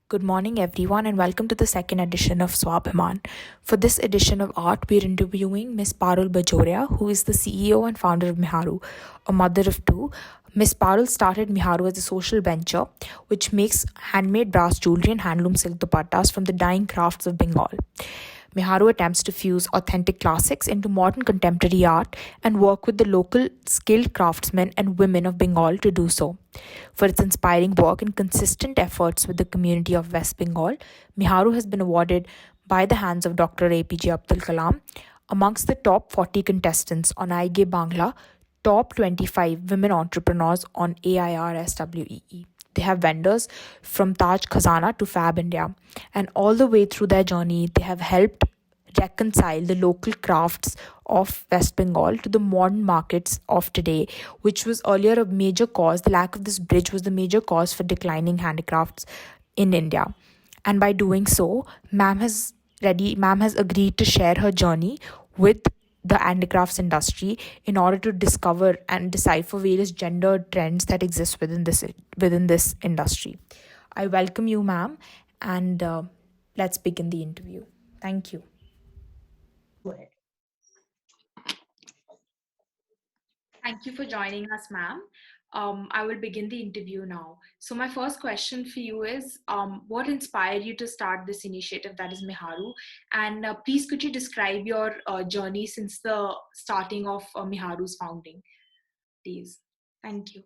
Good morning, everyone, and welcome to the second edition of Swabhiman. For this edition of Art, we're interviewing Miss Parul Bajoria, who is the CEO and founder of Miharu, a mother of two. Miss Parul started Miharu as a social venture which makes handmade brass jewelry and handloom silk dupattas from the dying crafts of Bengal. Miharu attempts to fuse authentic classics into modern contemporary art and work with the local skilled craftsmen and women of Bengal to do so. For its inspiring work and consistent efforts with the community of West Bengal, Miharu has been awarded by the hands of Dr. APJ Abdul Kalam amongst the top 40 contestants on IG Bangla top 25 women entrepreneurs on AIRSWEE. They have vendors from Taj Khazana to Fab India, and all the way through their journey, they have helped reconcile the local crafts of West Bengal to the modern markets of today, which was earlier a major cause. The lack of this bridge was the major cause for declining handicrafts in India. And by doing so, ma'am has agreed to share her journey with the handicrafts industry in order to discover and decipher various gender trends that exist within this industry. I welcome you, ma'am, and let's begin the interview. Thank you. Go ahead. Thank you for joining us, ma'am. I will begin the interview now. So, my first question for you is what inspired you to start this initiative that is Miharu? And please, could you describe your journey since the starting of Miharu's founding, please? Thank you.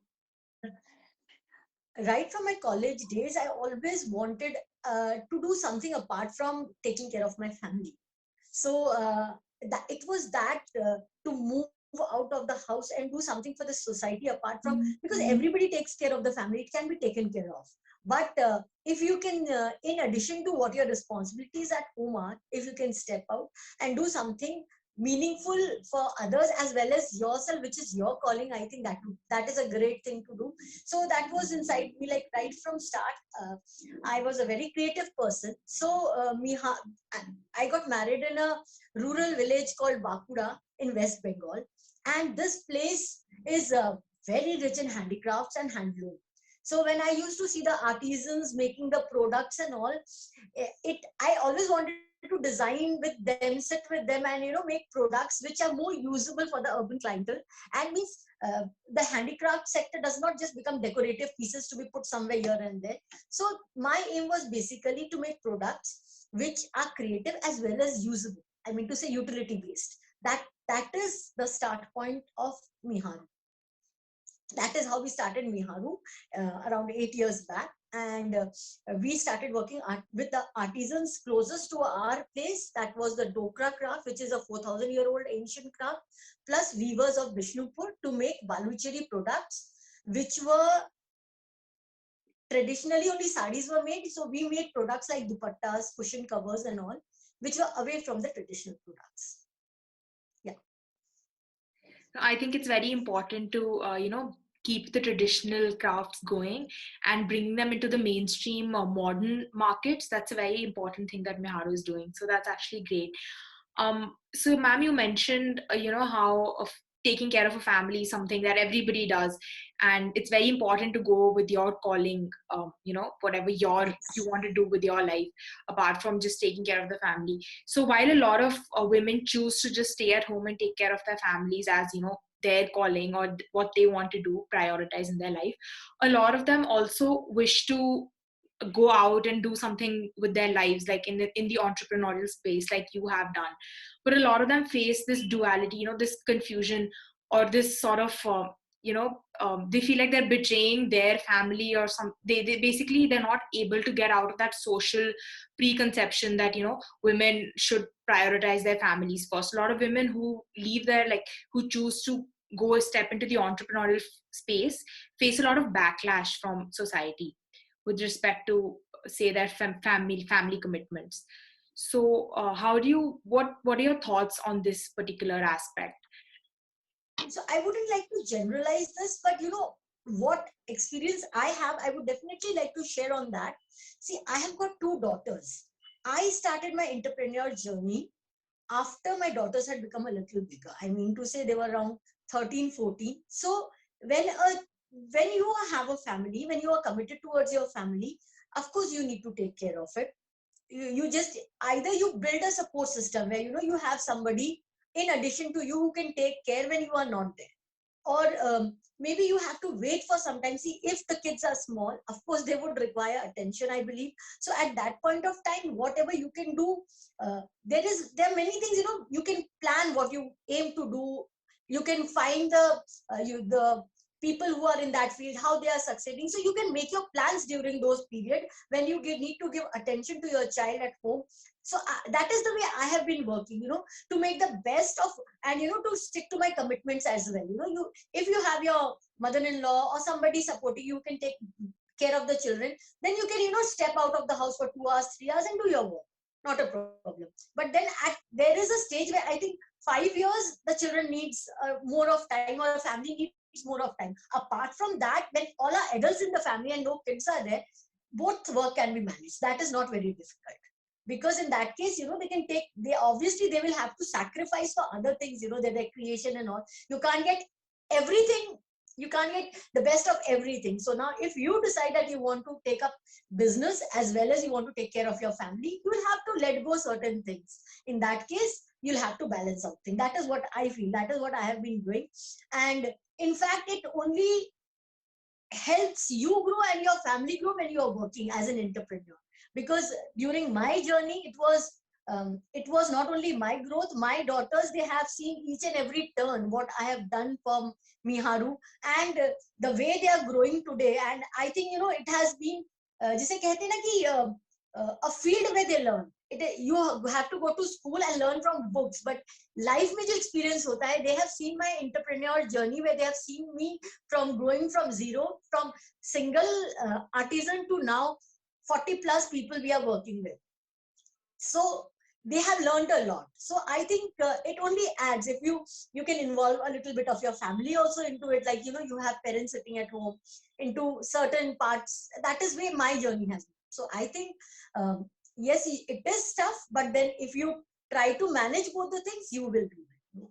Right from my college days, I always wanted to do something apart from taking care of my family. So that it was that to move out of the house and do something for the society apart from, because everybody takes care of the family, it can be taken care of. But if you can, in addition to what your responsibilities at home are, if you can step out and do something meaningful for others as well as yourself, which is your calling, I think that is a great thing to do. So that was inside me, like right from start. I was a very creative person. So I got married in a rural village called Bakuda in West Bengal, and this place is very rich in handicrafts and handloom. So when I used to see the artisans making the products and all, it I always wanted to design with them, sit with them, and make products which are more usable for the urban clientele. And means the handicraft sector does not just become decorative pieces to be put somewhere here and there. So my aim was basically to make products which are creative as well as usable. I mean to say utility based. That is the start point of Miharu. That is how we started Miharu around 8 years back. And we started working with the artisans closest to our place. That was the Dokra craft, which is a 4,000-year-old ancient craft, plus weavers of Bishnupur to make Balucheri products, which were traditionally only saris were made. So we made products like dupattas, cushion covers, and all, which were away from the traditional products. Yeah. I think it's very important to, keep the traditional crafts going and bring them into the mainstream modern markets. That's a very important thing that Miharu is doing. So that's actually great. So, ma'am, you mentioned, how of taking care of a family is something that everybody does, and it's very important to go with your calling. Whatever you Yes. want to do with your life, apart from just taking care of the family. So, while a lot of women choose to just stay at home and take care of their families as their calling or what they want to do, prioritize in their life, a lot of them also wish to go out and do something with their lives, like in the entrepreneurial space like you have done. But a lot of them face this duality, this confusion, or this sort of they feel like they're betraying their family, or they basically they're not able to get out of that social preconception that women should prioritize their families first. A lot of women who leave their, like, who choose to go a step into the entrepreneurial space face a lot of backlash from society with respect to, say, their family commitments. So how do you what are your thoughts on this particular aspect? So I wouldn't like to generalize this, but what experience I have, I would definitely like to share on that. See, I have got two daughters. I started my entrepreneur journey after my daughters had become a little bigger. I mean to say they were around 13, 14. So when you have a family, when you are committed towards your family, of course you need to take care of it. You just either you build a support system where you have somebody in addition to you who can take care when you are not there, or maybe you have to wait for some time. See, if the kids are small, of course they would require attention, I believe. So at that point of time, whatever you can do, there are many things, you can plan what you aim to do. You can find the people who are in that field, how they are succeeding, so you can make your plans during those period when you need to give attention to your child at home. So that is the way I have been working, to make the best of, and to stick to my commitments as well. If you have your mother-in-law or somebody supporting you, can take care of the children, then you can step out of the house for 2 hours, 3 hours and do your work, not a problem. But then there is a stage where I think 5 years the children needs more of time, or the family needs more of time. Apart from that, when all are adults in the family and no kids are there, both work can be managed. That is not very difficult, because in that case, they obviously they will have to sacrifice for other things, their recreation and all. You can't get everything, you can't get the best of everything. So now if you decide that you want to take up business as well as you want to take care of your family, you will have to let go certain things. In that case, you'll have to balance something. That is what I feel, that is what I have been doing. And in fact, it only helps you grow and your family grow when you are working as an entrepreneur. Because during my journey, it was not only my growth, my daughters, they have seen each and every turn what I have done for Miharu, and the way they are growing today. And I think it has been जिसे कहते हैं ना कि a field where they learn. You have to go to school and learn from books, but life में जो experience होता है, they have seen my entrepreneurial journey where they have seen me from growing from zero, from single artisan to now 40 plus people we are working with. So they have learned a lot. So I think it only adds if you can involve a little bit of your family also into it, like you have parents sitting at home into certain parts. That is where my journey has been. So I think yes, it is tough, but then if you try to manage both the things, you will do it.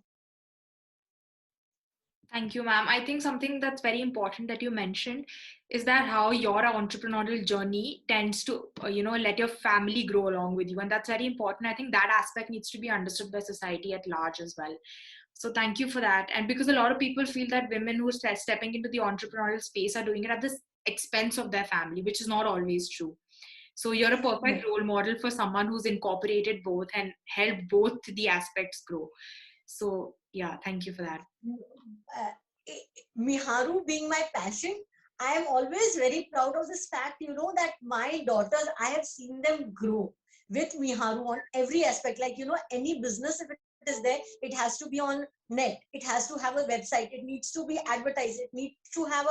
Thank you, ma'am. I think something that's very important that you mentioned is that how your entrepreneurial journey tends to, let your family grow along with you. And that's very important. I think that aspect needs to be understood by society at large as well. So thank you for that. And because a lot of people feel that women who are stepping into the entrepreneurial space are doing it at the expense of their family, which is not always true. So you're a perfect role model for someone who's incorporated both and helped both the aspects grow. So yeah, thank you for that. Miharu being my passion, I am always very proud of this fact, that my daughters, I have seen them grow with Miharu on every aspect. Like, any business, if it is there, it has to be on net, it has to have a website, it needs to be advertised, it needs to have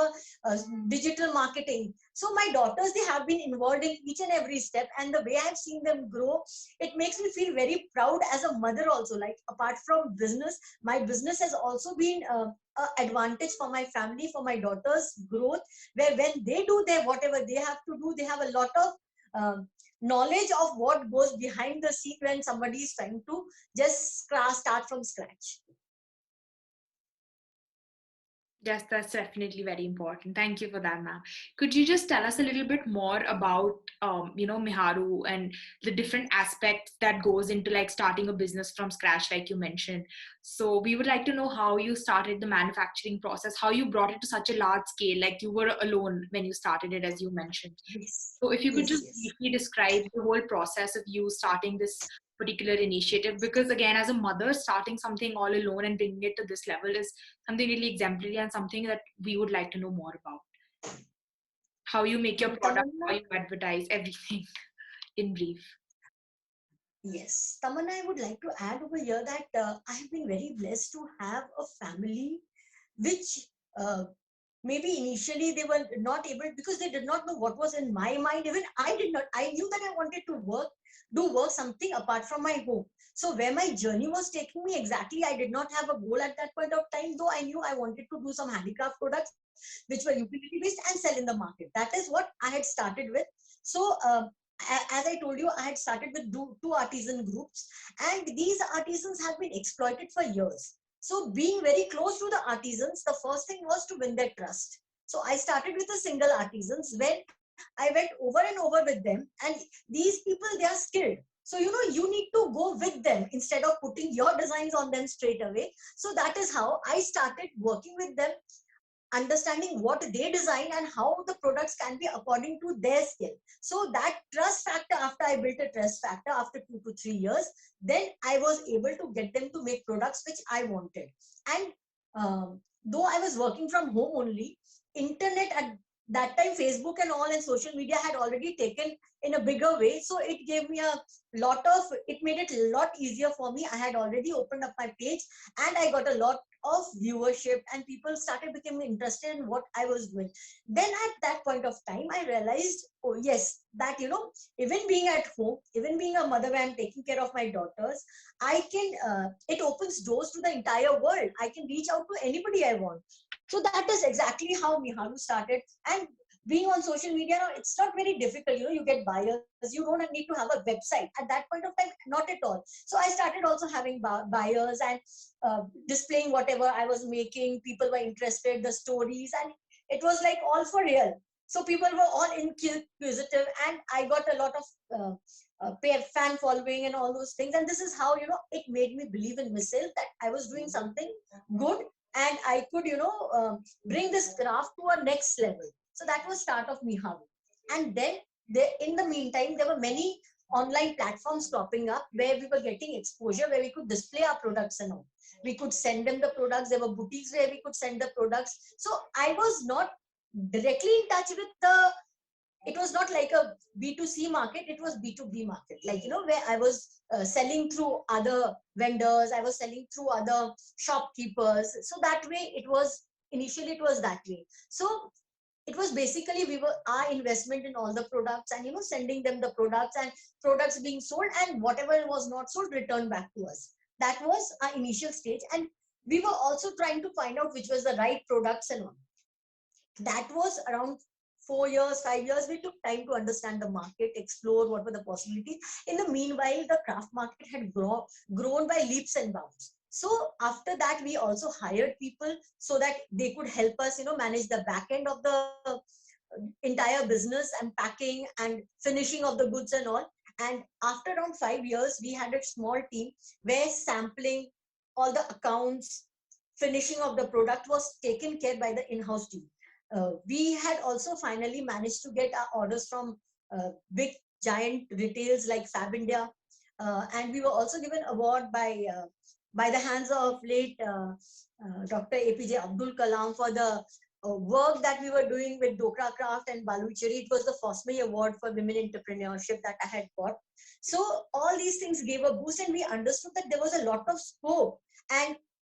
a digital marketing. So my daughters, they have been involved in each and every step, and the way I've seen them grow, it makes me feel very proud as a mother also. Like, apart from business, my business has also been an advantage for my family, for my daughters' growth, where when they do whatever they have to do, they have a lot of knowledge of what goes behind the scene when somebody is trying to just start from scratch. Yes, that's definitely very important. Thank you for that, ma'am. Could you just tell us a little bit more about, Miharu and the different aspects that goes into like starting a business from scratch, like you mentioned? So we would like to know how you started the manufacturing process, how you brought it to such a large scale, like you were alone when you started it, as you mentioned. Yes. So if you could just briefly describe the whole process of you starting this particular initiative, because again, as a mother, starting something all alone and bringing it to this level is something really exemplary and something that we would like to know more about. How you make your product, how you advertise, everything in brief. Yes, Tamanna, I would like to add over here that I have been very blessed to have a family which maybe initially they were not able, because they did not know what was in my mind. Even I did not. I knew that I wanted to do work something apart from my home. So where my journey was taking me exactly, I did not have a goal at that point of time, though I knew I wanted to do some handicraft products which were utility based and sell in the market. That is what I had started with. So as I told you, I had started with two artisan groups, and these artisans have been exploited for years. So being very close to the artisans, the first thing was to win their trust. So I started with a single artisans, when I went over and over with them, and these people, they are skilled. So, you need to go with them instead of putting your designs on them straight away. So that is how I started working with them, understanding what they design and how the products can be according to their skill. So that trust factor, after I built a trust factor after 2 to 3 years, then I was able to get them to make products which I wanted. And though I was working from home only, internet at that time, Facebook and all and social media had already taken in a bigger way. So it gave me it made it a lot easier for me. I had already opened up my page, and I got a lot of viewership, and people started becoming interested in what I was doing. Then at that point of time, I realized, oh yes, that even being at home, even being a mother where I'm taking care of my daughters, I can it opens doors to the entire world. I can reach out to anybody I want. So that is exactly how Miharu started. And being on social media now, it's not very difficult. You get buyers. You don't need to have a website at that point of time, not at all. So I started also having buyers and displaying whatever I was making. People were interested, the stories, and it was like all for real. So people were all inquisitive, and I got a lot of fan following and all those things. And this is how it made me believe in myself that I was doing something good, and I could bring this craft to a next level. So that was start of Miharu. And then in the meantime, there were many online platforms popping up where we were getting exposure, where we could display our products and all. We could send them the products. There were boutiques where we could send the products. So I was not directly in touch with it was not like a B2C market, it was B2B market. Like, where I was selling through other vendors, I was selling through other shopkeepers. So that way initially it was that way. So it was basically our investment in all the products, and sending them the products, and products being sold, and whatever was not sold returned back to us. That was our initial stage. And we were also trying to find out which was the right products and all. That was around 4 years, 5 years. We took time to understand the market, explore what were the possibilities. In the meanwhile, the craft market had grown by leaps and bounds. So after that, we also hired people so that they could help us, manage the back end of the entire business, and packing and finishing of the goods and all. And after around 5 years, we had a small team where sampling, all the accounts, finishing of the product was taken care by the in-house team. We had also finally managed to get our orders from big giant retails like Fab India, and we were also given award by the hands of late Dr. APJ Abdul Kalam for the work that we were doing with Dokra Craft and Baluchari. It was the Fosme Award for Women Entrepreneurship that I had got. So all these things gave a boost, and we understood that there was a lot of scope. And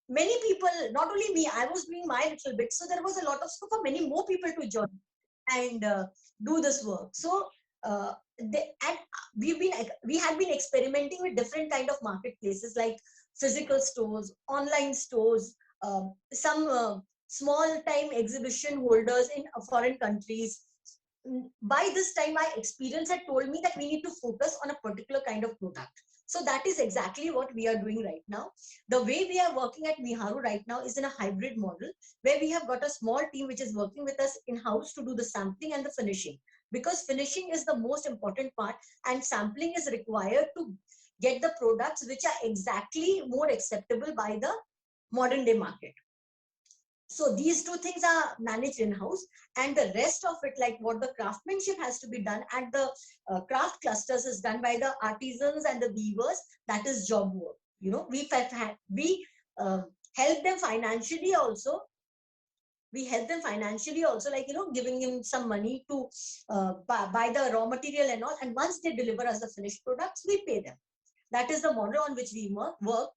many people, not only me, I was doing my little bit. So there was a lot of scope for many more people to join and do this work. So we had been experimenting with different kind of marketplaces like physical stores, online stores, some small time exhibition holders in foreign countries. By this time, my experience had told me that we need to focus on a particular kind of product. So that is exactly what we are doing right now. The way we are working at Miharu right now is in a hybrid model, where we have got a small team which is working with us in-house to do the sampling and the finishing. Because finishing is the most important part, and sampling is required to get the products which are exactly more acceptable by the modern day market. So these two things are managed in-house, and the rest of it, like what the craftsmanship has to be done at the craft clusters, is done by the artisans and the weavers. That is job work. We help them financially also. We help them financially also, like, giving them some money to buy the raw material and all. And once they deliver us the finished products, we pay them. That is the model on which we work.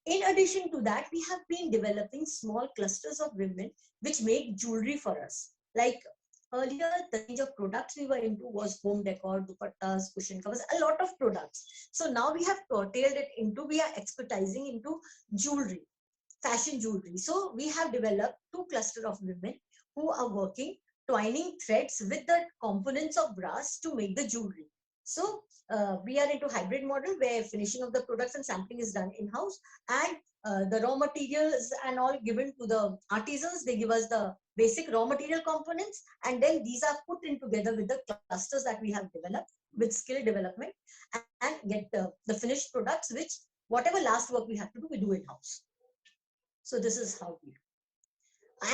In addition to that, we have been developing small clusters of women which make jewelry for us. Like earlier, the range of products we were into was home decor, dupattas, cushion covers, a lot of products. So now we have curtailed it into, we are expertising into jewelry, fashion jewelry. So we have developed 2 clusters of women who are working, twining threads with the components of brass to make the jewelry. So we are into hybrid model where finishing of the products and sampling is done in-house, and the raw materials and all given to the artisans. They give us the basic raw material components, and then these are put in together with the clusters that we have developed with skill development, and get the finished products, which whatever last work we have to do, we do in-house. So this is how we do.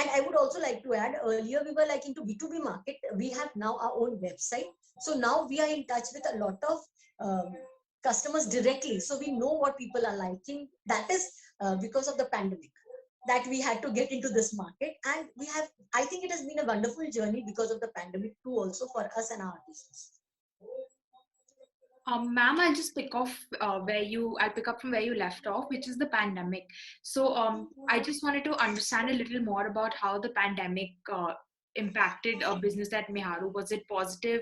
And I would also like to add, earlier we were like into B2B market. We have now our own website. So now we are in touch with a lot of customers directly. So we know what people are liking. That is because of the pandemic that we had to get into this market. And we have, I think it has been a wonderful journey because of the pandemic too, also for us and our artists. Ma'am, I'll just pick off I'll pick up from where you left off, which is the pandemic. So I just wanted to understand a little more about how the pandemic impacted a business at Miharu. Was it positive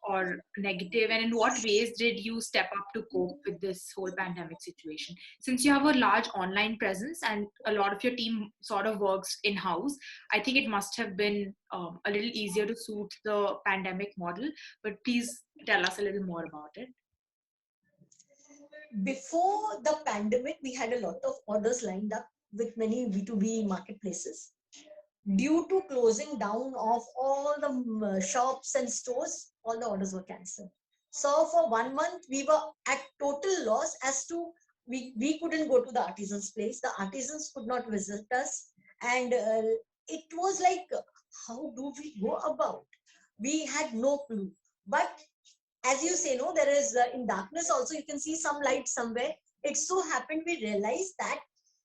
or negative? And in what ways did you step up to cope with this whole pandemic situation? Since you have a large online presence and a lot of your team sort of works in-house, I think it must have been a little easier to suit the pandemic model. But please tell us a little more about it. Before the pandemic, we had a lot of orders lined up with many B2B marketplaces. Due to closing down of all the shops and stores, all the orders were cancelled. So for 1 month, we were at total loss as to we couldn't go to the artisans' place. The artisans could not visit us. And it was like, how do we go about? We had no clue. But as you say, no, there is in darkness also you can see some light somewhere. It so happened we realized that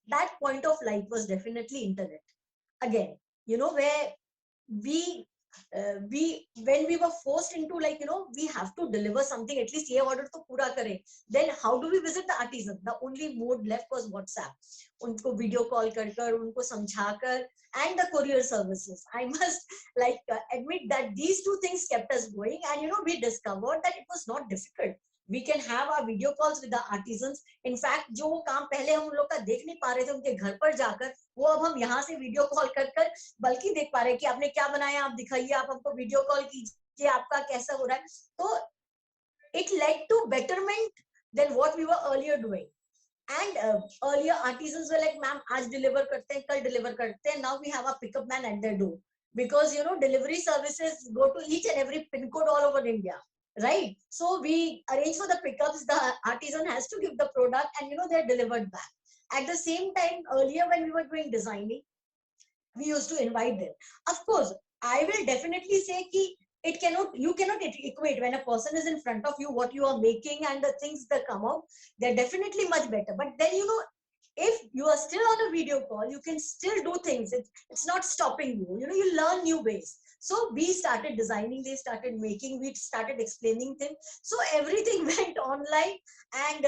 that point of light was definitely internet. Again, you know, where we when we were forced into, like, you know, we have to deliver something, at least ye order to pura kare. Then how do we visit the artisan? The only mode left was WhatsApp. Unko video call kar unko samjha kar, and the courier services. I must admit that these two things kept us going, and you know, we discovered that it was not difficult. We can have our video calls with the artisans. In fact, जो काम पहले हम लोग का देख नहीं पा रहे थे उनके घर पर जाकर, वो अब हम यहाँ से वीडियो कॉल कर कर बल्कि देख पा रहे हैं कि आपने क्या बनाया, आप दिखाइए, आप हमको वीडियो कॉल कीजिए, आपका कैसा हो रहा है. तो it led to betterment than what we were earlier doing. And earlier artisans were like, ma'am, आज deliver करते हैं, कल deliver करते हैं. Now we have a pickup man at their door, because you know, delivery services go to each and every pin code all over India. Right, so we arrange for the pickups. The artisan has to give the product, and you know, they're delivered back. At the same time, earlier when we were doing designing, we used to invite them. Of course, I will definitely say ki you cannot equate when a person is in front of you what you are making and the things that come out. They're definitely much better. But then, you know, if you are still on a video call, you can still do things. It's not stopping you. You know, you learn new ways. So we started designing, they started making, we started explaining things. So everything went online, and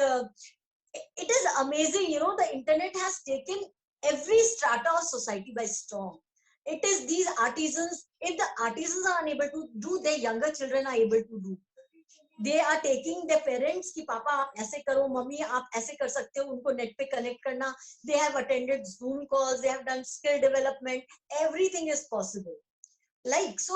it is amazing. You know, the internet has taken every strata of society by storm. It is these artisans. If the artisans are unable to do, their younger children are able to do. They are taking their parents कि पापा आप ऐसे करो, mummy आप ऐसे कर सकते हो, उनको नेट पे कनेक्ट करना. They have attended Zoom calls, they have done skill development. Everything is possible. Like, so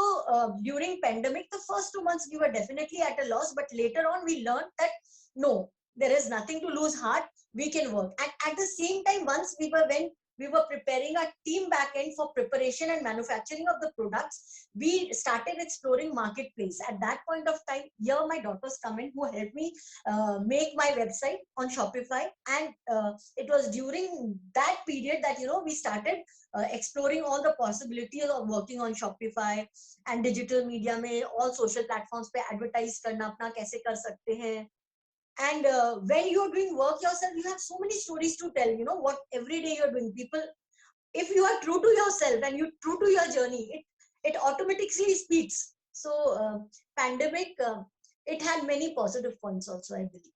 during pandemic, the first 2 months we were definitely at a loss, but later on we learned that no, there is nothing to lose heart. We can work. And at the same time, once when we were preparing our team backend for preparation and manufacturing of the products, we started exploring marketplace. At that point of time, here my daughters come in, who helped me make my website on Shopify. And it was during that period that, you know, we started exploring all the possibilities of working on Shopify and digital media में, all social platforms पे advertise करना अपना कैसे कर सकते हैं. And when you're doing work yourself, you have so many stories to tell. You know what, every day you're doing. People, if you are true to yourself and you're true to your journey, it automatically speaks. So pandemic, it had many positive points also, I believe.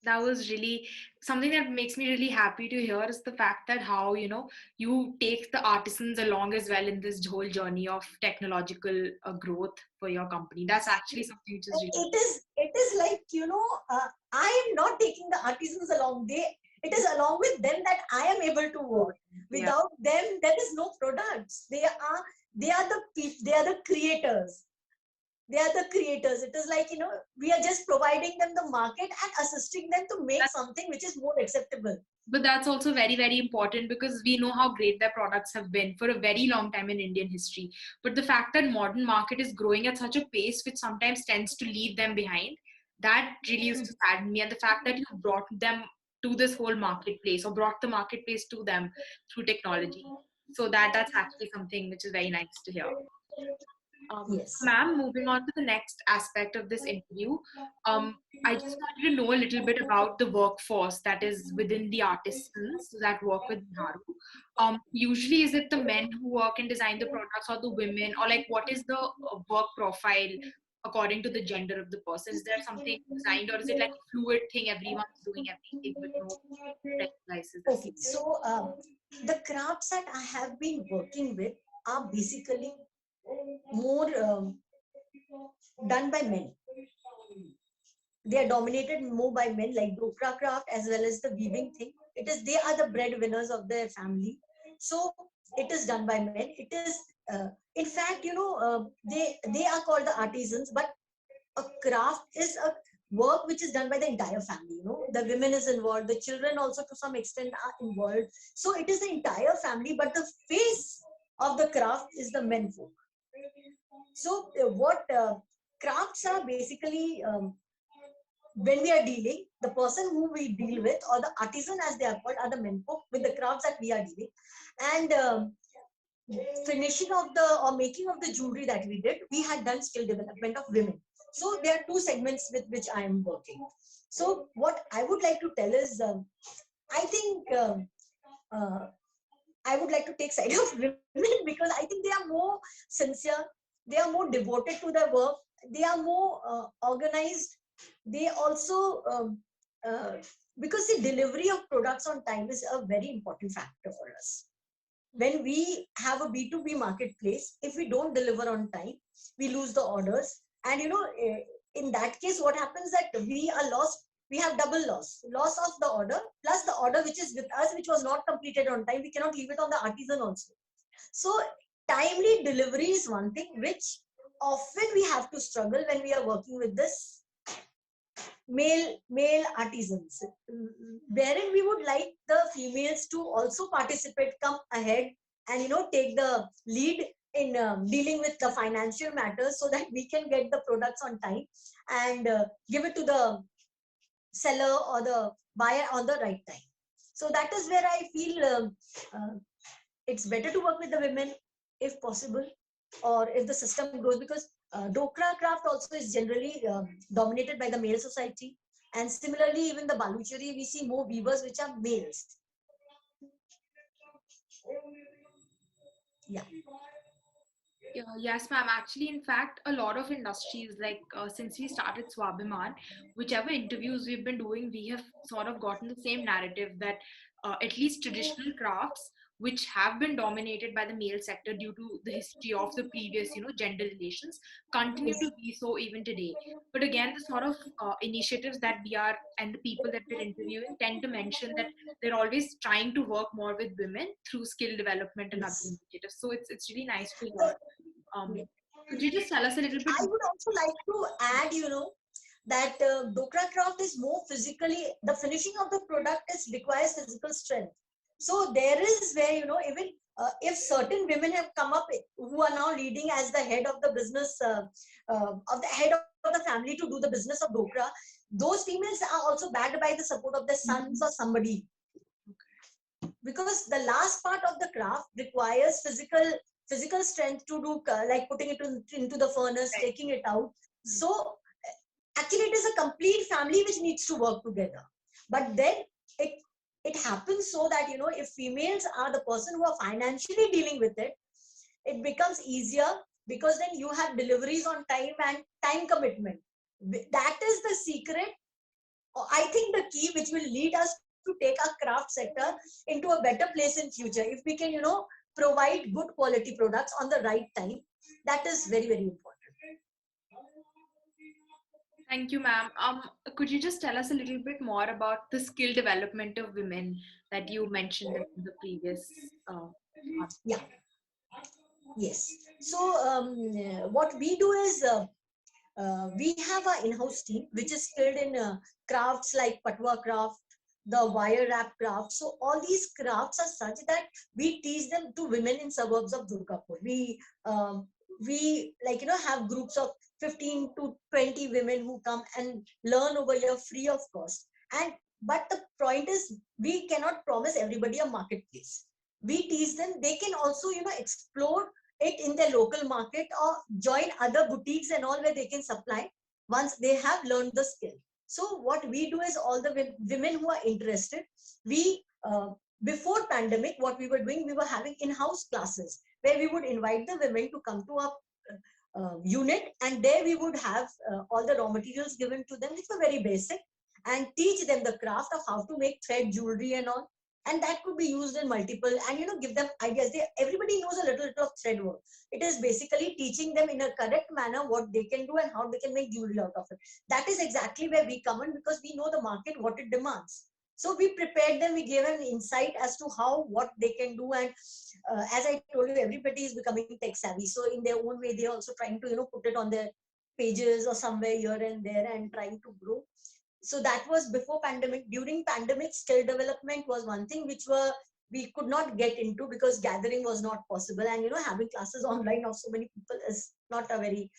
That was really something that makes me really happy to hear, is the fact that how, you know, you take the artisans along as well in this whole journey of technological growth for your company. That's actually something which is really... It is like, you know, I am not taking the artisans along. It is along with them that I am able to work. Without them, there is no products. They are the creators. they are the creators. It is like, we are just providing them the market and assisting them to make something which is more acceptable. But that's also very, very important because we know how great their products have been for a very long time in Indian history. But the fact that modern market is growing at such a pace which sometimes tends to leave them behind, that really used to sadden me. And the fact that you brought them to this whole marketplace or brought the marketplace to them through technology. So that's actually something which is very nice to hear. Yes. Ma'am, moving on to the next aspect of this interview, I just wanted to know a little bit about the workforce that is within the artisans that work with Miharu. Usually, is it the men who work and design the products, or the women, or like what is the work profile according to the gender of the person? Is there something designed, or is it like a fluid thing? Everyone's doing everything with no prejudices. Okay, so the crafts that I have been working with are basically more done by men. They are dominated more by men, like Dokra craft as well as the weaving thing. They are the breadwinners of their family. So it is done by men. It is, in fact, they are called the artisans, but a craft is a work which is done by the entire family. The women is involved, the children also to some extent are involved. So it is the entire family, but the face of the craft is the men folk. So what crafts are basically, when we are dealing, the person who we deal with, or the artisan as they are called, are the men folk with the crafts that we are dealing. And finishing of or making of the jewelry that we did, we had done skill development of women. So there are two segments with which I am working. So what I would like to tell is, I think I would like to take side of women because I think they are more sincere, they are more devoted to their work, they are more organized. They also, because the delivery of products on time is a very important factor for us. When we have a B2B marketplace, if we don't deliver on time, we lose the orders. And in that case, what happens that we are lost. We have double loss of the order plus the order which is with us, which was not completed on time. We cannot leave it on the artisan also. So timely delivery is one thing which often we have to struggle when we are working with this male artisans, wherein we would like the females to also participate, come ahead and take the lead in dealing with the financial matters, so that we can get the products on time and give it to the seller or the buyer on the right time. So that is where I feel it's better to work with the women if possible, or if the system grows, because Dokra craft also is generally dominated by the male society. And similarly, even the Baluchari, we see more weavers which are males. Yeah. Yes, ma'am. Actually, in fact, a lot of industries, like since we started Swabhiman, whichever interviews we've been doing, we have sort of gotten the same narrative that at least traditional crafts, which have been dominated by the male sector due to the history of the previous, gender relations, continue to be so even today. But again, the sort of initiatives that we are and the people that we're interviewing tend to mention that they're always trying to work more with women through skill development and other initiatives. So it's really nice to hear. Could you just tell us a little bit? I would also like to add, that Dokra craft is more physically, the finishing of the product requires physical strength. So there is where, even if certain women have come up who are now leading as the head of the business, of the head of the family to do the business of Dokra, those females are also backed by the support of their sons or somebody. Because the last part of the craft requires physical strength to do, like putting it into the furnace, taking it out. So actually it is a complete family which needs to work together. But then it happens so that, if females are the person who are financially dealing with it, it becomes easier, because then you have deliveries on time and time commitment. That is the secret, I think, the key which will lead us to take our craft sector into a better place in future. If we can, provide good quality products on the right time, that is very, very important. Thank you, ma'am. Could you just tell us a little bit more about the skill development of women that you mentioned in the previous? Yeah. Yes. So what we do is, We have our in-house team which is skilled in crafts like patwa craft, the wire wrap craft. So all these crafts are such that we teach them to women in suburbs of Durgapur. We like have groups of 15 to 20 women who come and learn over here free of cost. And but the point is, we cannot promise everybody a marketplace. We teach them, they can also explore it in their local market or join other boutiques and all where they can supply once they have learned the skill. So what we do is, all the women who are interested, we before pandemic, what we were doing, we were having in-house classes where we would invite the women to come to our unit, and there we would have all the raw materials given to them, which were very basic, and teach them the craft of how to make thread jewelry and all. And that could be used in multiple, and give them ideas. Everybody knows a little of thread work. It is basically teaching them in a correct manner what they can do and how they can make jewelry out of it. That is exactly where we come in, because we know the market, what it demands. So we prepared them, we gave them insight as to what they can do. And as I told you, everybody is becoming tech savvy. So in their own way, they're also trying to put it on their pages or somewhere here and there and trying to grow. So that was before pandemic. During pandemic, skill development was one thing which we could not get into because gathering was not possible, and having classes online of so many people is not a very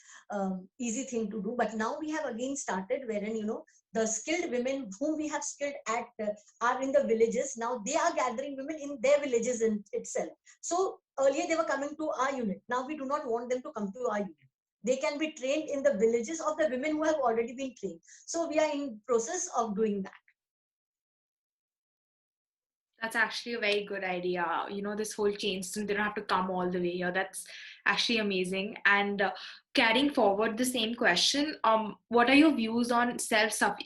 easy thing to do. But now we have again started, wherein the skilled women whom we have skilled at are in the villages. Now they are gathering women in their villages in itself. So earlier they were coming to our unit. Now we do not want them to come to our unit. They can be trained in the villages of the women who have already been trained. So we are in process of doing that. That's actually a very good idea. This whole change, so they don't have to come all the way here. That's actually amazing. And carrying forward the same question, what are your views on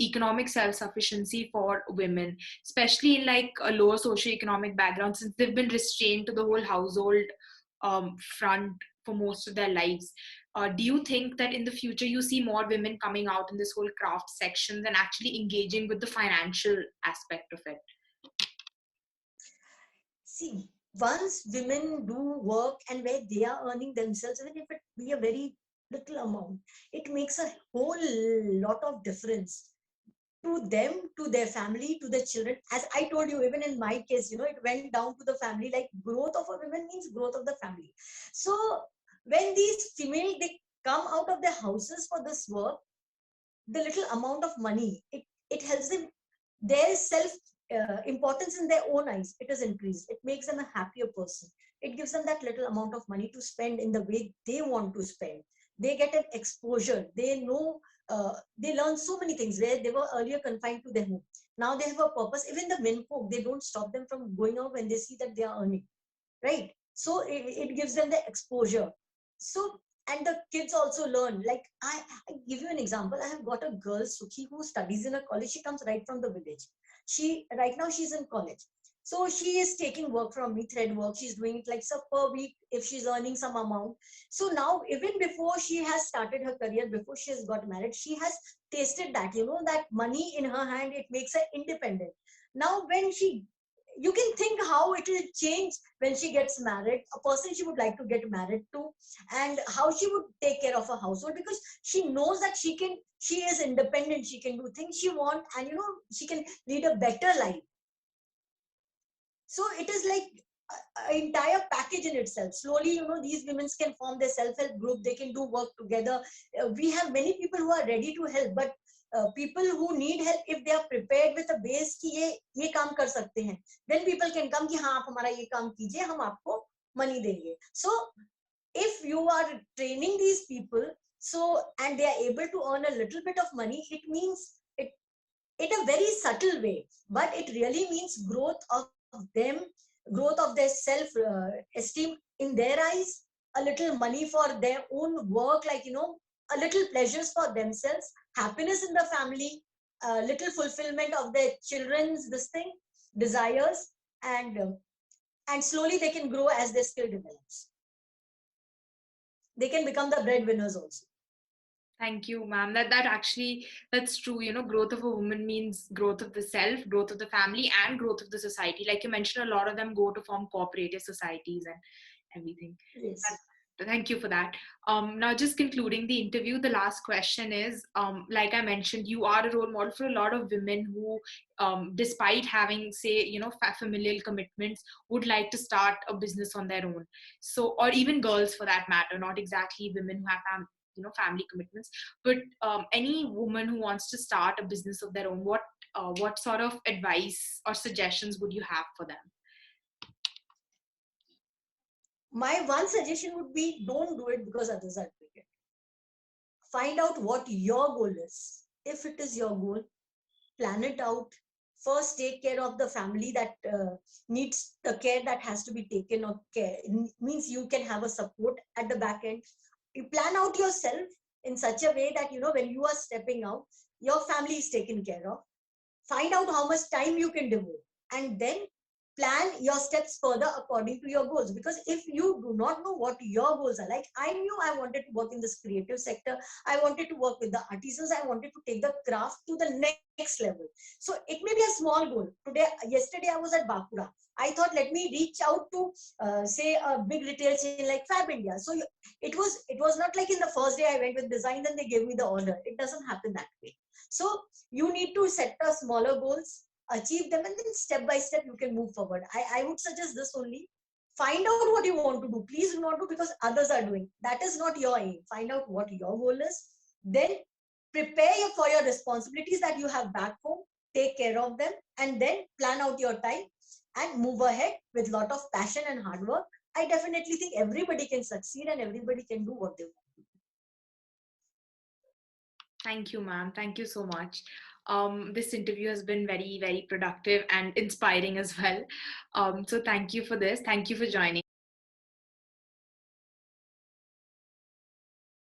economic self-sufficiency for women, especially in like a lower socioeconomic background, since they've been restrained to the whole household front for most of their lives? Do you think that in the future you see more women coming out in this whole craft sections and actually engaging with the financial aspect of it? See, once women do work and where they are earning themselves, even if it be a very little amount, it makes a whole lot of difference to them, to their family, to the children. As I told you, even in my case, it went down to the family. Like, growth of a woman means growth of the family. So when these female, they come out of their houses for this work, the little amount of money, it helps them, their self importance in their own eyes, it is increased. It makes them a happier person. It gives them that little amount of money to spend in the way they want to spend. They get an exposure. They know, they learn so many things where they were earlier confined to their home. Now they have a purpose. Even the men folk, they don't stop them from going out when they see that they are earning, right? So it gives them the exposure. So, and the kids also learn. Like, I give you an example. I have got a girl, Sukhi, who studies in a college. She comes right from the village. Right now she's in college. So she is taking work from me, thread work. She's doing it like so per week if she's earning some amount. So now, even before she has started her career, before she has got married, she has tasted that, that money in her hand, it makes her independent. Now when you can think how it will change when she gets married, a person she would like to get married to, and how she would take care of a household, because she knows that she is independent, she can do things she wants, and she can lead a better life. So it is like an entire package in itself. Slowly, these women can form their self-help group, they can do work together. We have many people who are ready to help, but people who need help, if they are prepared with a base कि ये काम कर सकते हैं, then people can come कि हाँ आप हमारा ये काम कीजिए, हम आपको money देंगे. So if you are training these people, so, and they are able to earn a little bit of money, it means it in a very subtle way, but it really means growth of them, growth of their self esteem in their eyes, a little money for their own work, like a little pleasures for themselves, happiness in the family, a little fulfillment of their children's desires, and slowly they can grow as their skill develops. They can become the breadwinners also. Thank you, ma'am. That's true. Growth of a woman means growth of the self, growth of the family, and growth of the society. Like you mentioned, a lot of them go to form cooperative societies and everything. Yes. Thank you for that. Now, just concluding the interview, the last question is, like I mentioned, you are a role model for a lot of women who, despite having, say, familial commitments, would like to start a business on their own. So, or even girls for that matter, not exactly women who have family commitments, but any woman who wants to start a business of their own, what sort of advice or suggestions would you have for them? My one suggestion would be, don't do it because others are doing it. Find out what your goal is. If it is your goal, plan it out. First, take care of the family that needs the care that has to be taken, or care. It means you can have a support at the back end. You plan out yourself in such a way that, when you are stepping out, your family is taken care of. Find out how much time you can devote, and then plan your steps further according to your goals. Because if you do not know what your goals are, like I knew I wanted to work in this creative sector, I wanted to work with the artisans, I wanted to take the craft to the next level. So it may be a small goal. Yesterday I was at Bakura. I thought, let me reach out to say a big retail chain like Fab India. So it was not like in the first day I went with design, then they gave me the order. It doesn't happen that way. So you need to set a smaller goals, achieve them, and then step by step you can move forward. I would suggest this only. Find out what you want to do. Please do not do because others are doing. That is not your aim. Find out what your goal is. Then prepare for your responsibilities that you have back home. Take care of them, and then plan out your time and move ahead with lot of passion and hard work. I definitely think everybody can succeed and everybody can do what they want. Thank you, ma'am. Thank you so much. This interview has been very, very productive and inspiring as well. So thank you for this. Thank you for joining.